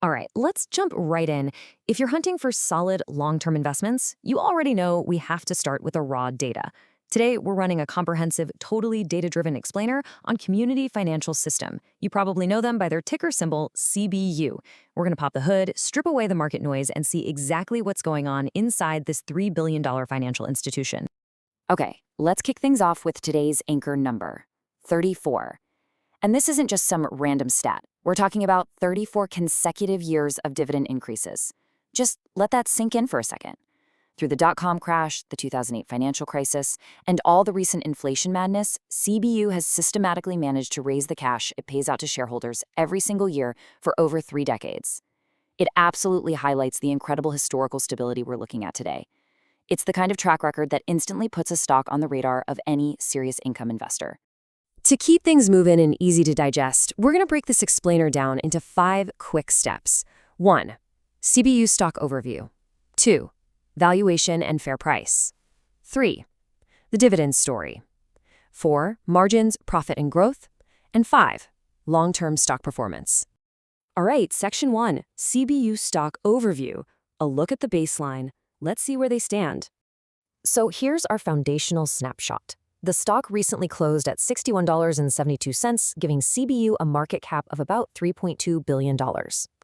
All right, let's jump right in. If you're hunting for solid long-term investments, you already know we have to start with the raw data. Today, we're running a comprehensive, totally data-driven explainer on Community Financial System. You probably know them by their ticker symbol, CBU. We're going to pop the hood, strip away the market noise, and see exactly what's going on inside this $3 billion financial institution. Okay, let's kick things off with today's anchor number, 34. And this isn't just some random stat. We're talking about 34 consecutive years of dividend increases. Just let that sink in for a second. Through the dot-com crash, the 2008 financial crisis, and all the recent inflation madness, CBU has systematically managed to raise the cash it pays out to shareholders every single year for over 3 decades. It absolutely highlights the incredible historical stability we're looking at today. It's the kind of track record that instantly puts a stock on the radar of any serious income investor. To keep things moving and easy to digest, we're going to break this explainer down into 5 quick steps. 1. CBU stock overview. 2. Valuation and fair price. 3. The dividend story. 4. Margins, profit, and growth. And 5. Long-term stock performance. All right, Section 1, CBU stock overview. A look at the baseline. Let's see where they stand. So here's our foundational snapshot. The stock recently closed at $61.72, giving CBU a market cap of about $3.2 billion.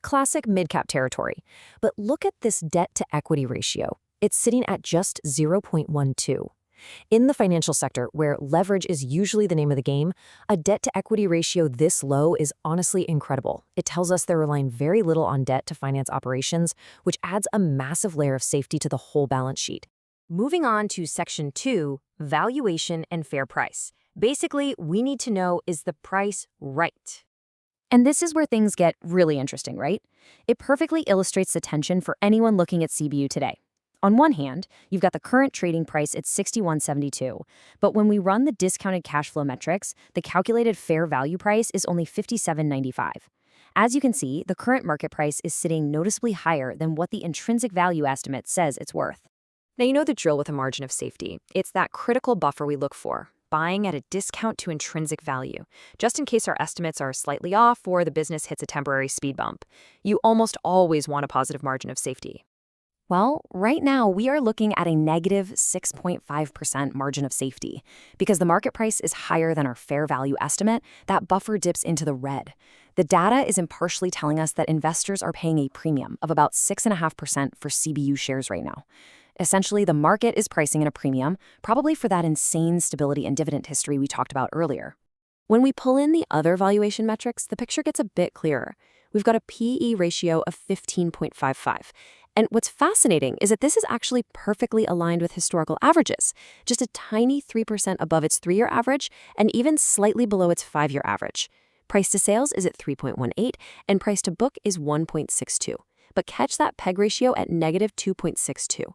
Classic mid-cap territory. But look at this debt-to-equity ratio. It's sitting at just 0.12. In the financial sector, where leverage is usually the name of the game, a debt-to-equity ratio this low is honestly incredible. It tells us they're relying very little on debt to finance operations, which adds a massive layer of safety to the whole balance sheet. Moving on to Section 2, valuation and fair price. Basically, we need to know, is the price right? And this is where things get really interesting, right? It perfectly illustrates the tension for anyone looking at CBU today. On one hand, you've got the current trading price at $61.72, but when we run the discounted cash flow metrics, the calculated fair value price is only $57.95. As you can see, the current market price is sitting noticeably higher than what the intrinsic value estimate says it's worth. Now, you know the drill with a margin of safety. It's that critical buffer we look for, buying at a discount to intrinsic value, just in case our estimates are slightly off or the business hits a temporary speed bump. You almost always want a positive margin of safety. Well, right now, we are looking at a negative 6.5% margin of safety. Because the market price is higher than our fair value estimate, that buffer dips into the red. The data is impartially telling us that investors are paying a premium of about 6.5% for CBU shares right now. Essentially, the market is pricing in a premium, probably for that insane stability and dividend history we talked about earlier. When we pull in the other valuation metrics, the picture gets a bit clearer. We've got a P/E ratio of 15.55. And what's fascinating is that this is actually perfectly aligned with historical averages, just a tiny 3% above its 3-year average and even slightly below its 5-year average. Price to sales is at 3.18, and price to book is 1.62. But catch that PEG ratio at negative 2.62.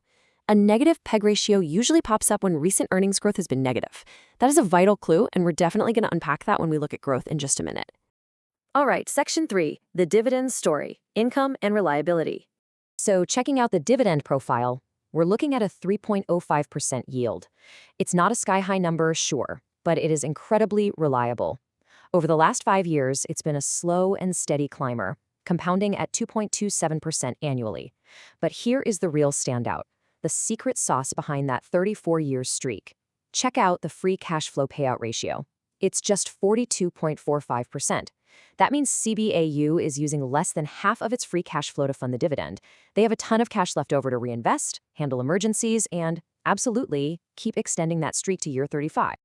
A negative PEG ratio usually pops up when recent earnings growth has been negative. That is a vital clue, and we're definitely going to unpack that when we look at growth in just a minute. All right, Section 3, the dividend story, income and reliability. So checking out the dividend profile, we're looking at a 3.05% yield. It's not a sky-high number, sure, but it is incredibly reliable. Over the last 5 years, it's been a slow and steady climber, compounding at 2.27% annually. But here is the real standout. The secret sauce behind that 34-year streak. Check out the free cash flow payout ratio. It's just 42.45%. That means CBAU is using less than half of its free cash flow to fund the dividend. They have a ton of cash left over to reinvest, handle emergencies, and, absolutely, keep extending that streak to year 35.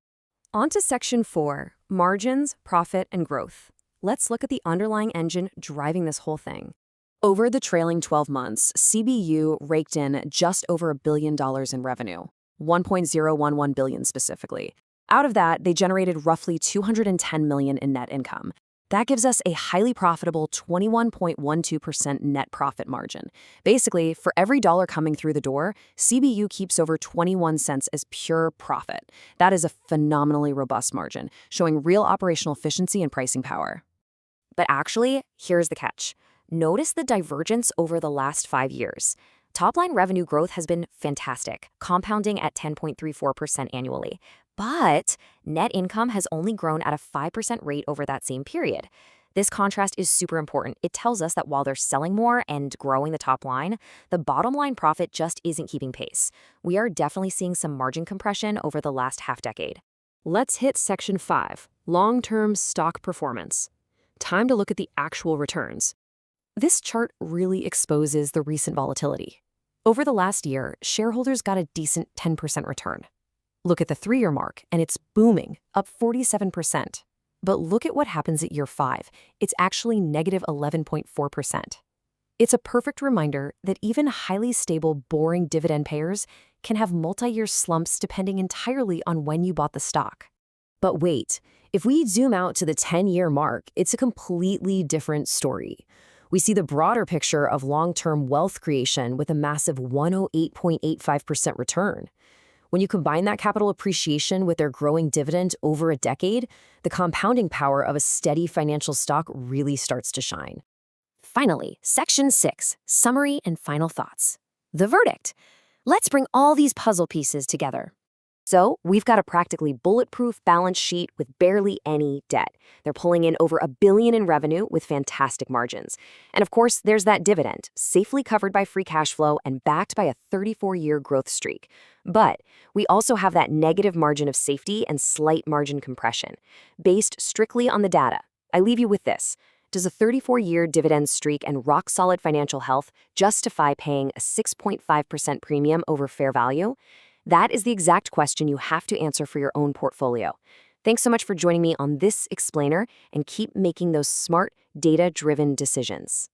On to Section 4, margins, profit, and growth. Let's look at the underlying engine driving this whole thing. Over the trailing 12 months, CBU raked in just over $1 billion in revenue, $1.011 billion specifically. Out of that, they generated roughly $210 million in net income. That gives us a highly profitable 21.12% net profit margin. Basically, for every dollar coming through the door, CBU keeps over 21 cents as pure profit. That is a phenomenally robust margin, showing real operational efficiency and pricing power. But actually, here's the catch. Notice the divergence over the last 5 years. Top-line revenue growth has been fantastic, compounding at 10.34% annually. But net income has only grown at a 5% rate over that same period. This contrast is super important. It tells us that while they're selling more and growing the top line, the bottom line profit just isn't keeping pace. We are definitely seeing some margin compression over the last half decade. Let's hit Section 5, long-term stock performance. Time to look at the actual returns. This chart really exposes the recent volatility. Over the last year, shareholders got a decent 10% return. Look at the 3-year mark, and it's booming, up 47%. But look at what happens at year 5. It's actually negative 11.4%. It's a perfect reminder that even highly stable, boring dividend payers can have multi-year slumps depending entirely on when you bought the stock. But wait, if we zoom out to the 10-year mark, it's a completely different story. We see the broader picture of long-term wealth creation with a massive 108.85% return. When you combine that capital appreciation with their growing dividend over a decade, the compounding power of a steady financial stock really starts to shine. Finally, Section 6, Summary and Final Thoughts. The verdict. Let's bring all these puzzle pieces together. So, we've got a practically bulletproof balance sheet with barely any debt. They're pulling in over $1 billion in revenue with fantastic margins. And of course, there's that dividend, safely covered by free cash flow and backed by a 34-year growth streak. But we also have that negative margin of safety and slight margin compression. Based strictly on the data, I leave you with this. Does a 34-year dividend streak and rock-solid financial health justify paying a 6.5% premium over fair value? That is the exact question you have to answer for your own portfolio. Thanks so much for joining me on this explainer, and keep making those smart, data-driven decisions.